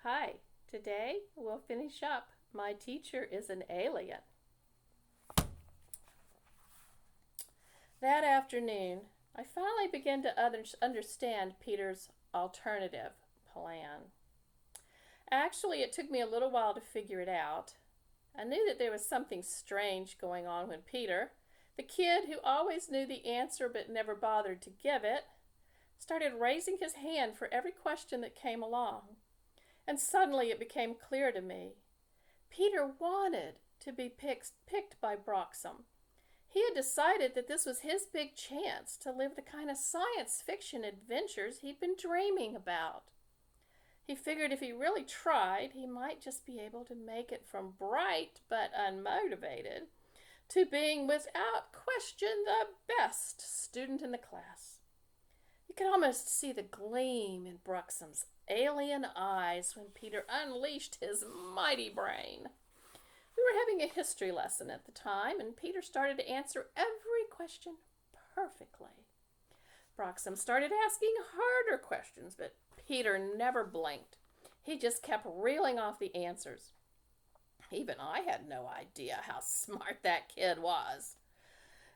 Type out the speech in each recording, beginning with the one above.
Hi, today we'll finish up My Teacher is an Alien. That afternoon, I finally began to understand Peter's alternative plan. Actually, it took me a little while to figure it out. I knew that there was something strange going on when Peter, the kid who always knew the answer but never bothered to give it, started raising his hand for every question that came along. And suddenly it became clear to me. Peter wanted to be picked by Broxham. He had decided that this was his big chance to live the kind of science fiction adventures he'd been dreaming about. He figured if he really tried, he might just be able to make it from bright but unmotivated to being without question the best student in the class. You could almost see the gleam in Broxham's alien eyes when Peter unleashed his mighty brain. We were having a history lesson at the time, and Peter started to answer every question perfectly. Broxham started asking harder questions, but Peter never blinked. He just kept reeling off the answers. Even I had no idea how smart that kid was.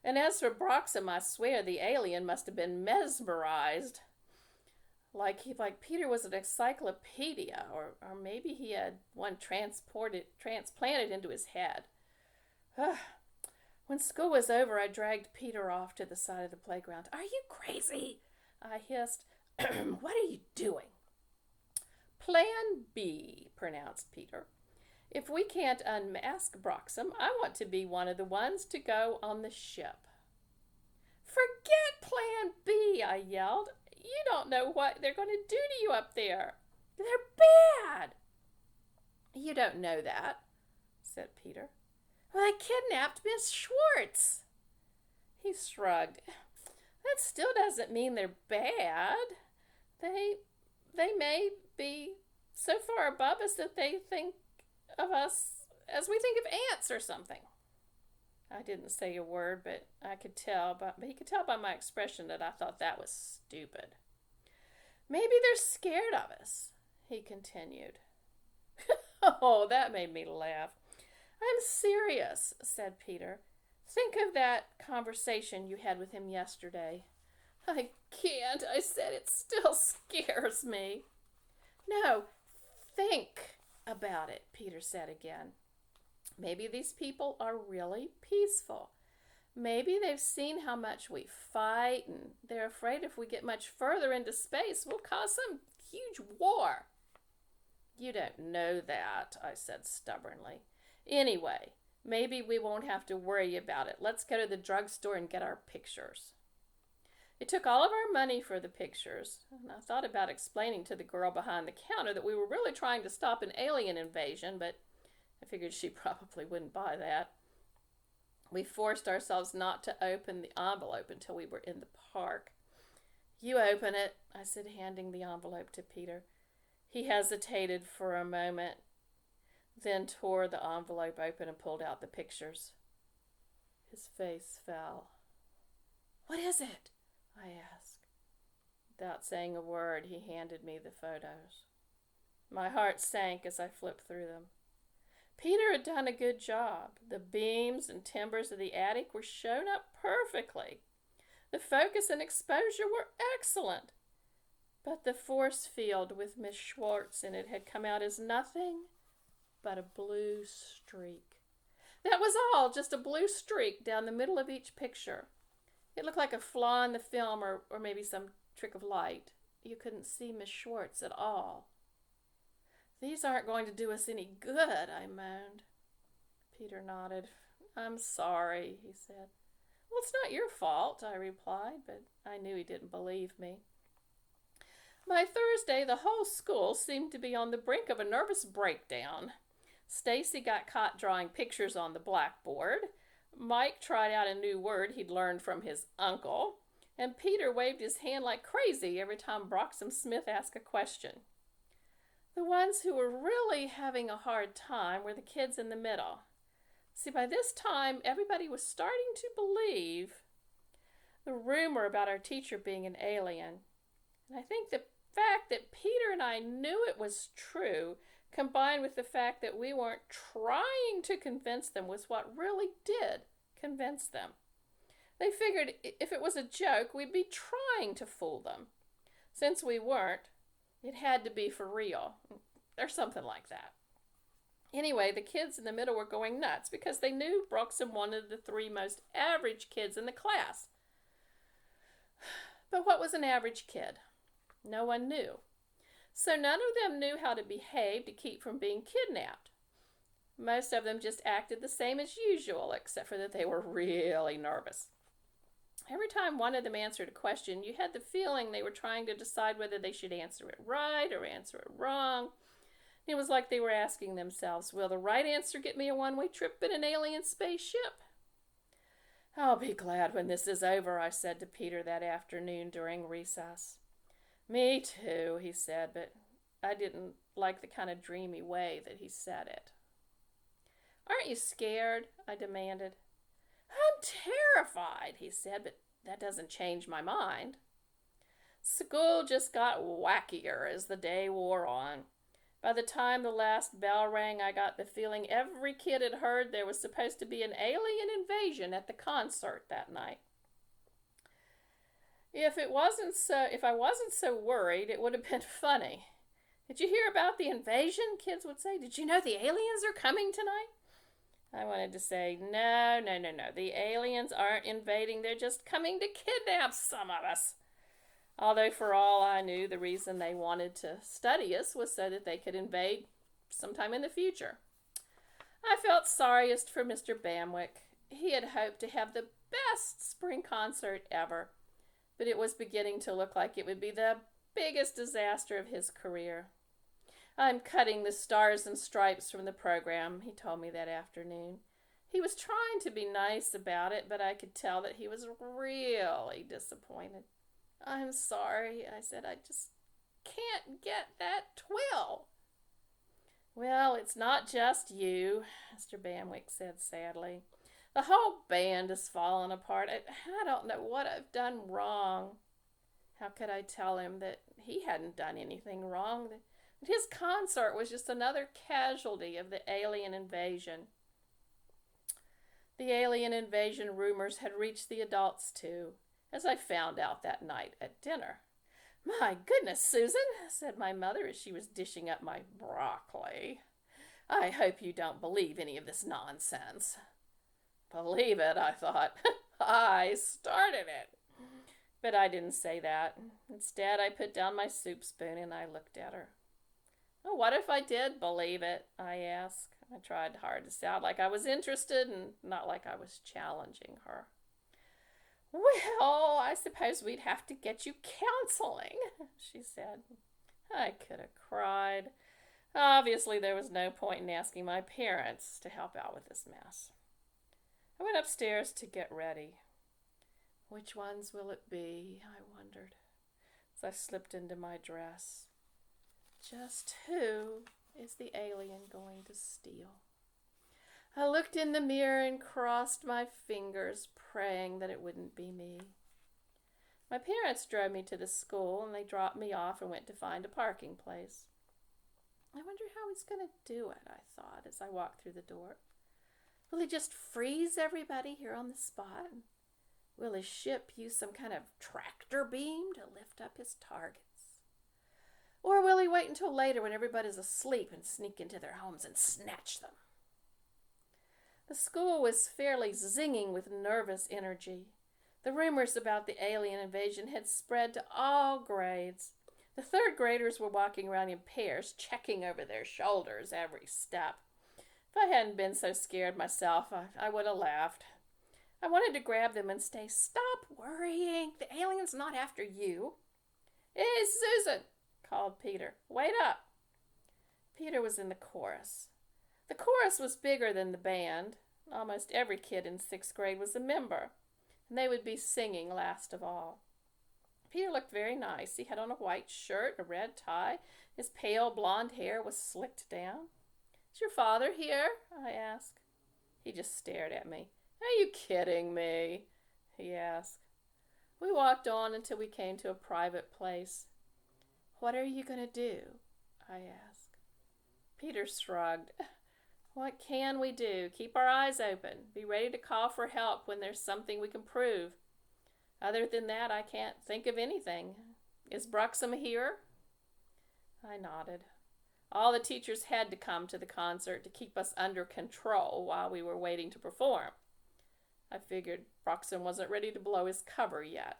And as for Broxham, I swear the alien must have been mesmerized. Like Peter was an encyclopedia, or maybe he had one transplanted into his head. When school was over, I dragged Peter off to the side of the playground. "Are you crazy?" I hissed. "What are you doing?" "Plan B," pronounced Peter. "If we can't unmask Broxham, I want to be one of the ones to go on the ship." "Forget Plan B," I yelled. "You don't know what they're going to do to you up there. They're bad." "You don't know that," said Peter. "Well, they kidnapped Miss Schwartz." He shrugged. "That still doesn't mean they're bad. They may be so far above us that they think of us as we think of ants or something." I didn't say a word, but he could tell by my expression that I thought that was stupid. "Maybe they're scared of us," he continued. Oh, that made me laugh. "I'm serious," said Peter. "Think of that conversation you had with him yesterday." "I can't," I said. "It still scares me." "No, think about it," Peter said again. "Maybe these people are really peaceful. Maybe they've seen how much we fight, and they're afraid if we get much further into space, we'll cause some huge war." "You don't know that," I said stubbornly. "Anyway, maybe we won't have to worry about it. Let's go to the drugstore and get our pictures." It took all of our money for the pictures, and I thought about explaining to the girl behind the counter that we were really trying to stop an alien invasion, but I figured she probably wouldn't buy that. We forced ourselves not to open the envelope until we were in the park. "You open it," I said, handing the envelope to Peter. He hesitated for a moment, then tore the envelope open and pulled out the pictures. His face fell. "What is it?" I asked. Without saying a word, he handed me the photos. My heart sank as I flipped through them. Peter had done a good job. The beams and timbers of the attic were shown up perfectly. The focus and exposure were excellent. But the force field with Miss Schwartz in it had come out as nothing but a blue streak. That was all, just a blue streak down the middle of each picture. It looked like a flaw in the film, or maybe some trick of light. You couldn't see Miss Schwartz at all. "These aren't going to do us any good," I moaned. Peter nodded. "I'm sorry," he said. "Well, it's not your fault," I replied, but I knew he didn't believe me. By Thursday, the whole school seemed to be on the brink of a nervous breakdown. Stacy got caught drawing pictures on the blackboard. Mike tried out a new word he'd learned from his uncle, and Peter waved his hand like crazy every time Broxham Smith asked a question. The ones who were really having a hard time were the kids in the middle. See, by this time, everybody was starting to believe the rumor about our teacher being an alien. And I think that fact that Peter and I knew it was true, combined with the fact that we weren't trying to convince them, was what really did convince them. They figured if it was a joke, we'd be trying to fool them. Since we weren't, it had to be for real, or something like that. Anyway, the kids in the middle were going nuts because they knew Brooks and one of the three most average kids in the class. But what was an average kid? No one knew. So none of them knew how to behave to keep from being kidnapped. Most of them just acted the same as usual, except for that they were really nervous. Every time one of them answered a question, you had the feeling they were trying to decide whether they should answer it right or answer it wrong. It was like they were asking themselves, will the right answer get me a one-way trip in an alien spaceship? I'll be glad when this is over, I said to Peter that afternoon during recess. Me too, he said, but I didn't like the kind of dreamy way that he said it. Aren't you scared? I demanded. I'm terrified, he said, but that doesn't change my mind. School just got wackier as the day wore on. By the time the last bell rang, I got the feeling every kid had heard there was supposed to be an alien invasion at the concert that night. If I wasn't so worried, it would have been funny. Did you hear about the invasion? Kids would say. Did you know the aliens are coming tonight? I wanted to say, no. The aliens aren't invading. They're just coming to kidnap some of us. Although for all I knew, the reason they wanted to study us was so that they could invade sometime in the future. I felt sorriest for Mr. Bamwick. He had hoped to have the best spring concert ever, but it was beginning to look like it would be the biggest disaster of his career. I'm cutting the stars and stripes from the program, he told me that afternoon. He was trying to be nice about it, but I could tell that he was really disappointed. I'm sorry, I said. I just can't get that twill. Well, it's not just you, Mr. Bamwick said sadly. The whole band has fallen apart. I don't know what I've done wrong. How could I tell him that he hadn't done anything wrong? That his concert was just another casualty of the alien invasion. The alien invasion rumors had reached the adults too, as I found out that night at dinner. My goodness, Susan, said my mother as she was dishing up my broccoli. I hope you don't believe any of this nonsense. Believe it, I thought. I started it. But I didn't say that. Instead, I put down my soup spoon and I looked at her. Oh, what if I did believe it? I asked. I tried hard to sound like I was interested and not like I was challenging her. Well, I suppose we'd have to get you counseling, she said. I could have cried. Obviously, there was no point in asking my parents to help out with this mess. I went upstairs to get ready. Which ones will it be, I wondered, as I slipped into my dress. Just who is the alien going to steal? I looked in the mirror and crossed my fingers, praying that it wouldn't be me. My parents drove me to the school, and they dropped me off and went to find a parking place. I wonder how he's going to do it, I thought, as I walked through the door. Will he just freeze everybody here on the spot? Will his ship use some kind of tractor beam to lift up his targets? Or will he wait until later when everybody's asleep and sneak into their homes and snatch them? The school was fairly zinging with nervous energy. The rumors about the alien invasion had spread to all grades. The third graders were walking around in pairs, checking over their shoulders every step. If I hadn't been so scared myself, I would have laughed. I wanted to grab them and say, "Stop worrying. The alien's not after you." "Hey, Susan," called Peter. "Wait up." Peter was in the chorus. The chorus was bigger than the band. Almost every kid in 6th grade was a member, and they would be singing last of all. Peter looked very nice. He had on a white shirt, a red tie. His pale blonde hair was slicked down. "Is your father here?" I asked. He just stared at me. "Are you kidding me?" he asked. We walked on until we came to a private place. What are you going to do? I asked. Peter shrugged. What can we do? Keep our eyes open. Be ready to call for help when there's something we can prove. Other than that, I can't think of anything. Is Bruxham here? I nodded. All the teachers had to come to the concert to keep us under control while we were waiting to perform. I figured Bruxham wasn't ready to blow his cover yet.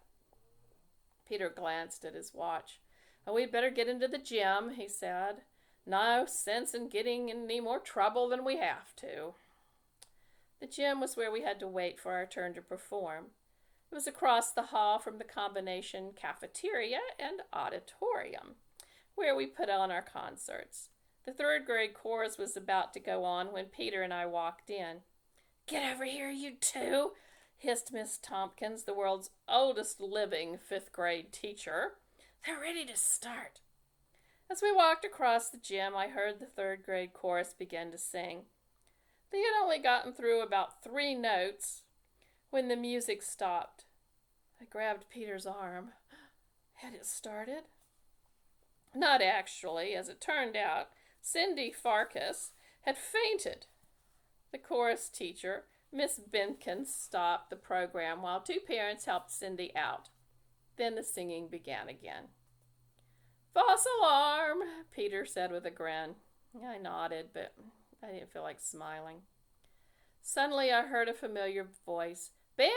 Peter glanced at his watch. Oh, we'd better get into the gym, he said. No sense in getting in any more trouble than we have to. The gym was where we had to wait for our turn to perform. It was across the hall from the combination cafeteria and auditorium, where we put on our concerts. The third grade chorus was about to go on when Peter and I walked in. Get over here, you two, hissed Miss Tompkins, the world's oldest living fifth grade teacher. They're ready to start. As we walked across the gym, I heard the third grade chorus begin to sing. They had only gotten through about 3 notes when the music stopped. I grabbed Peter's arm. Had it started? Not actually. As it turned out, Cindy Farkas had fainted. The chorus teacher, Miss Benkin, stopped the program while 2 parents helped Cindy out. Then the singing began again. False alarm, Peter said with a grin. I nodded, but I didn't feel like smiling. Suddenly I heard a familiar voice. Band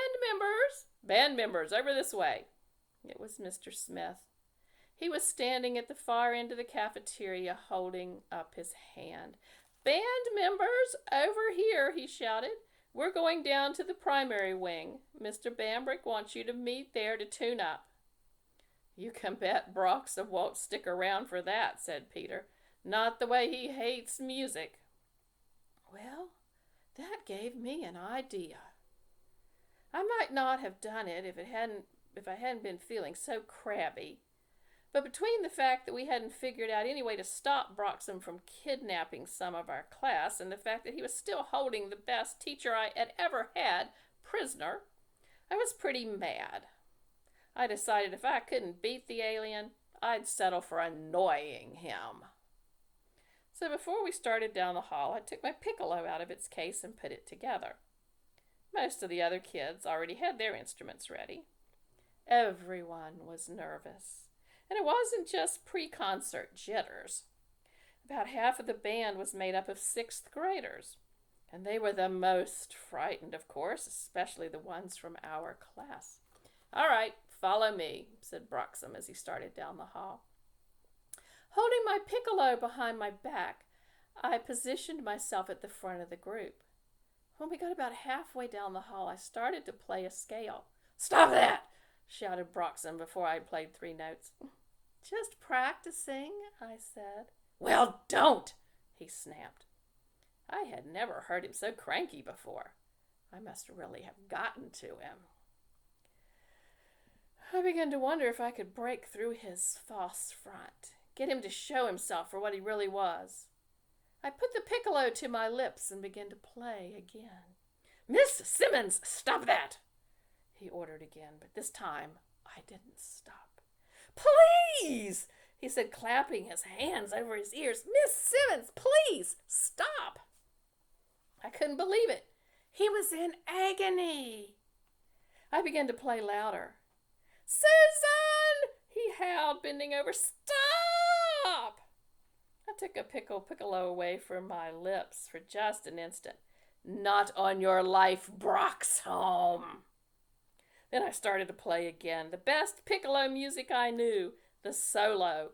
members, over this way. It was Mr. Smith. He was standing at the far end of the cafeteria holding up his hand. Band members, over here, he shouted. We're going down to the primary wing. Mr. Bambrick wants you to meet there to tune up. You can bet Bruxham won't stick around for that, said Peter. Not the way he hates music. Well, that gave me an idea. I might not have done it if I hadn't been feeling so crabby. But between the fact that we hadn't figured out any way to stop Bruxham from kidnapping some of our class and the fact that he was still holding the best teacher I had ever had prisoner, I was pretty mad. I decided if I couldn't beat the alien, I'd settle for annoying him. So before we started down the hall, I took my piccolo out of its case and put it together. Most of the other kids already had their instruments ready. Everyone was nervous. And it wasn't just pre-concert jitters. About half of the band was made up of 6th graders. And they were the most frightened, of course, especially the ones from our class. All right, follow me, said Bruxham as he started down the hall. Holding my piccolo behind my back, I positioned myself at the front of the group. When we got about halfway down the hall, I started to play a scale. Stop that! Shouted Bruxham before I had played 3 notes. Just practicing, I said. Well, don't, he snapped. I had never heard him so cranky before. I must really have gotten to him. I began to wonder if I could break through his false front, get him to show himself for what he really was. I put the piccolo to my lips and began to play again. Miss Simmons, stop that! He ordered again, but this time I didn't stop. Please, he said, clapping his hands over his ears. Miss Simmons, please, stop. I couldn't believe it. He was in agony. I began to play louder. Susan, he howled, bending over. Stop! I took a piccolo away from my lips for just an instant. Not on your life, Bruxham. Then I started to play again, the best piccolo music I knew, the solo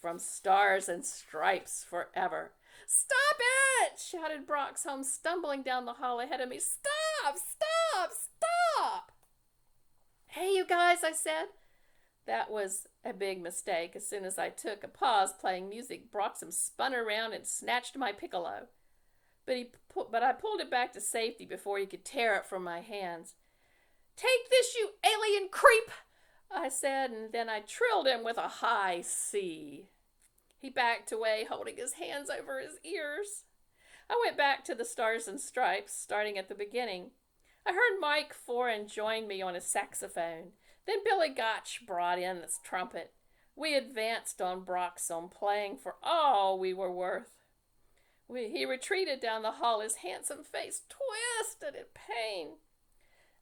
from Stars and Stripes Forever. Stop it! Shouted Bruxham, stumbling down the hall ahead of me. Stop! Stop! Stop! Hey, you guys, I said. That was a big mistake. As soon as I took a pause playing music, Bruxham spun around and snatched my piccolo. But I pulled it back to safety before he could tear it from my hands. Take this, you alien creep, I said, and then I trilled him with a high C. He backed away, holding his hands over his ears. I went back to the Stars and Stripes, starting at the beginning. I heard Mike Foran join me on his saxophone. Then Billy Gotch brought in his trumpet. We advanced on Broxham, playing for all we were worth. He retreated down the hall, his handsome face twisted in pain.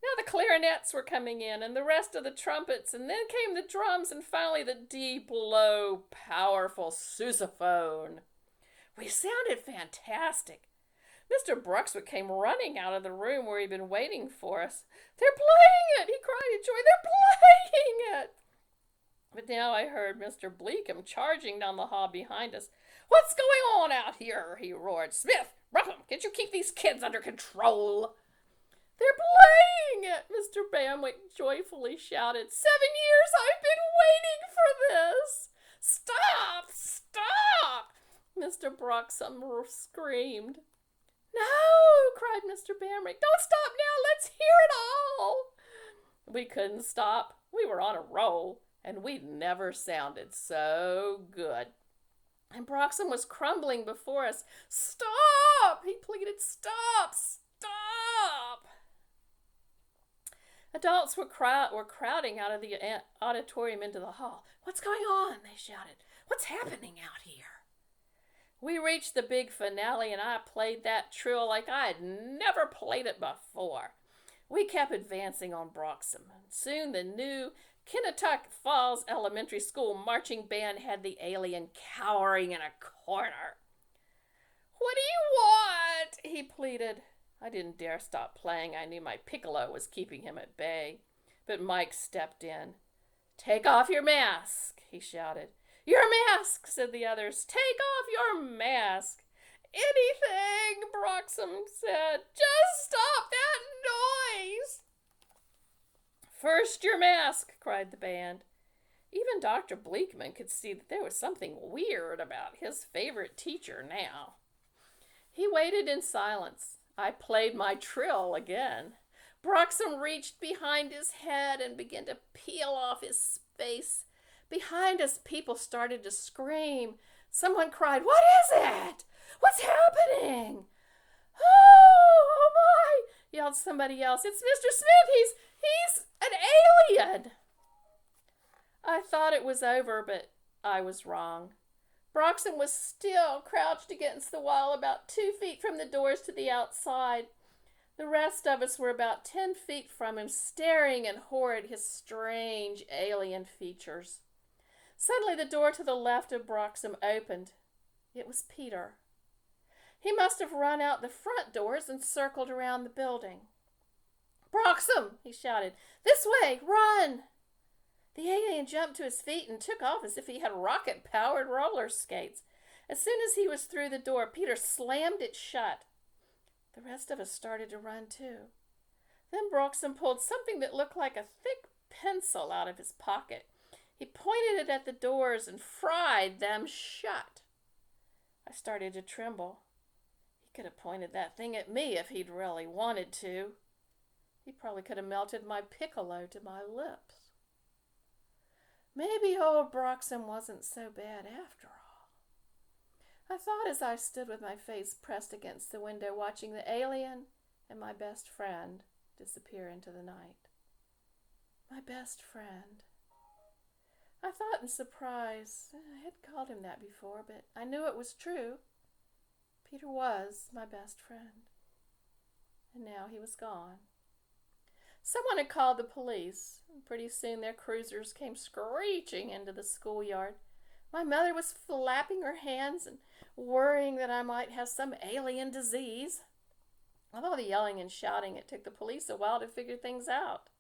Now the clarinets were coming in, and the rest of the trumpets, and then came the drums, and finally the deep, low, powerful sousaphone. We sounded fantastic. Mr. Bruxwick came running out of the room where he'd been waiting for us. "They're playing it!" he cried in joy. "They're playing it!" But now I heard Mr. Bleakham charging down the hall behind us. "What's going on out here?" he roared. "Smith, Rougham, can't you keep these kids under control?" "They're playing it!" Mr. Bamwick joyfully shouted. "7 years I've been waiting for this!" "Stop! Stop!" Mr. Broxham screamed. "No!" cried Mr. Bamwick. "Don't stop now! Let's hear it all!" We couldn't stop. We were on a roll, and we'd never sounded so good. And Broxham was crumbling before us. "Stop!" he pleaded. "Stop! Stop!" Adults were crowding out of the auditorium into the hall. "What's going on?" they shouted. "What's happening out here?" We reached the big finale, and I played that trill like I had never played it before. We kept advancing on Broxham. Soon the new Kinnatuck Falls Elementary School marching band had the alien cowering in a corner. "What do you want?" he pleaded. I didn't dare stop playing. I knew my piccolo was keeping him at bay. But Mike stepped in. "Take off your mask," he shouted. "Your mask," said the others. "Take off your mask." "Anything," Broxham said. "Just stop that noise." "First your mask," cried the band. Even Dr. Bleakman could see that there was something weird about his favorite teacher now. He waited in silence. I played my trill again. Broxham reached behind his head and began to peel off his face. Behind us, people started to scream. Someone cried, "What is it? What's happening?" Oh my, yelled somebody else. "It's Mr. Smith. He's an alien." I thought it was over, but I was wrong. Broxham was still crouched against the wall about 2 feet from the doors to the outside. The rest of us were about 10 feet from him, staring in horror at his strange alien features. Suddenly the door to the left of Broxham opened. It was Peter. He must have run out the front doors and circled around the building. "Broxham," he shouted. "This way! Run!" The alien jumped to his feet and took off as if he had rocket-powered roller skates. As soon as he was through the door, Peter slammed it shut. The rest of us started to run too. Then Broxham pulled something that looked like a thick pencil out of his pocket. He pointed it at the doors and fried them shut. I started to tremble. He could have pointed that thing at me if he'd really wanted to. He probably could have melted my piccolo to my lips. Maybe old Broxham wasn't so bad after all. I thought as I stood with my face pressed against the window, watching the alien and my best friend disappear into the night. My best friend. I thought in surprise. I had called him that before, but I knew it was true. Peter was my best friend. And now he was gone. Someone had called the police. Pretty soon their cruisers came screeching into the schoolyard. My mother was flapping her hands and worrying that I might have some alien disease. With all the yelling and shouting, it took the police a while to figure things out.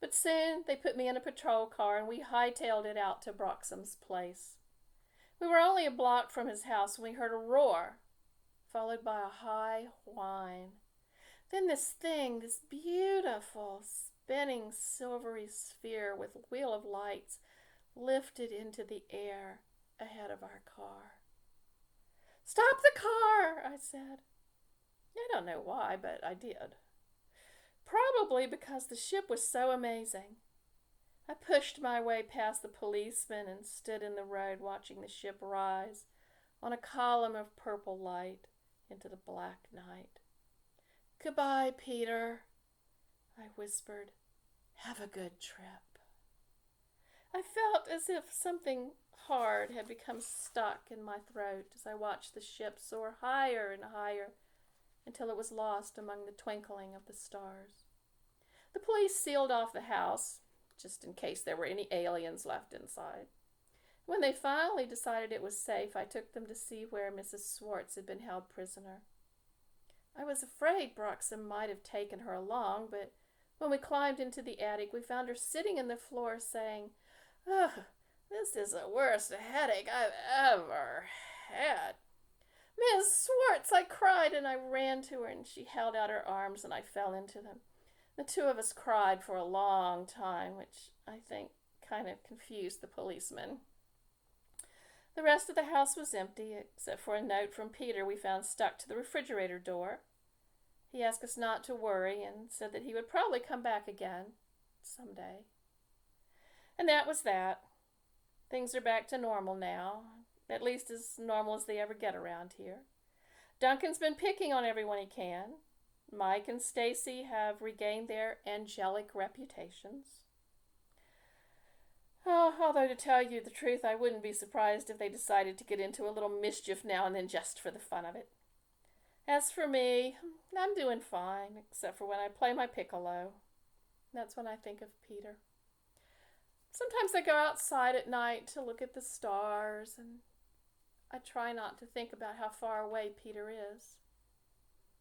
But soon they put me in a patrol car and we hightailed it out to Broxham's place. We were only a block from his house when we heard a roar, followed by a high whine. Then this thing, this beautiful, spinning silvery sphere with a wheel of lights, lifted into the air ahead of our car. "Stop the car," I said. I don't know why, but I did. Probably because the ship was so amazing. I pushed my way past the policemen and stood in the road watching the ship rise on a column of purple light into the black night. "Goodbye, Peter," I whispered. "Have a good trip." I felt as if something hard had become stuck in my throat as I watched the ship soar higher and higher until it was lost among the twinkling of the stars. The police sealed off the house, just in case there were any aliens left inside. When they finally decided it was safe, I took them to see where Mrs. Swartz had been held prisoner. I was afraid Broxham might have taken her along, but when we climbed into the attic, we found her sitting in the floor saying, "Ugh, this is the worst headache I've ever had." "Miss Swartz," I cried, and I ran to her, and she held out her arms, and I fell into them. The two of us cried for a long time, which I think kind of confused the policeman. The rest of the house was empty, except for a note from Peter we found stuck to the refrigerator door. He asked us not to worry and said that he would probably come back again someday. And that was that. Things are back to normal now, at least as normal as they ever get around here. Duncan's been picking on everyone he can. Mike and Stacy have regained their angelic reputations. Oh, although to tell you the truth, I wouldn't be surprised if they decided to get into a little mischief now and then just for the fun of it. As for me, I'm doing fine, except for when I play my piccolo. That's when I think of Peter. Sometimes I go outside at night to look at the stars, and I try not to think about how far away Peter is.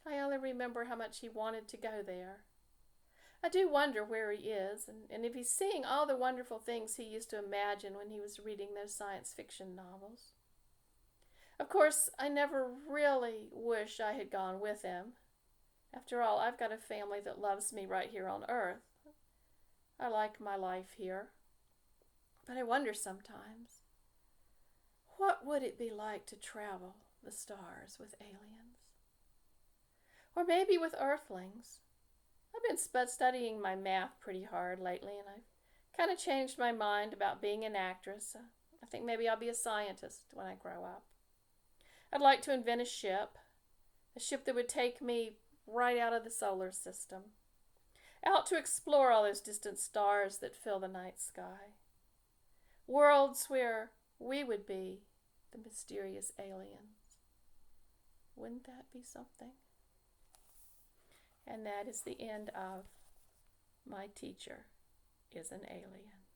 I only remember how much he wanted to go there. I do wonder where he is, and if he's seeing all the wonderful things he used to imagine when he was reading those science fiction novels. Of course, I never really wish I had gone with him. After all, I've got a family that loves me right here on Earth. I like my life here. But I wonder sometimes, what would it be like to travel the stars with aliens? Or maybe with Earthlings. I've been studying my math pretty hard lately, and I've kind of changed my mind about being an actress. I think maybe I'll be a scientist when I grow up. I'd like to invent a ship that would take me right out of the solar system, out to explore all those distant stars that fill the night sky. Worlds where we would be the mysterious aliens. Wouldn't that be something? And that is the end of My Teacher is an Alien.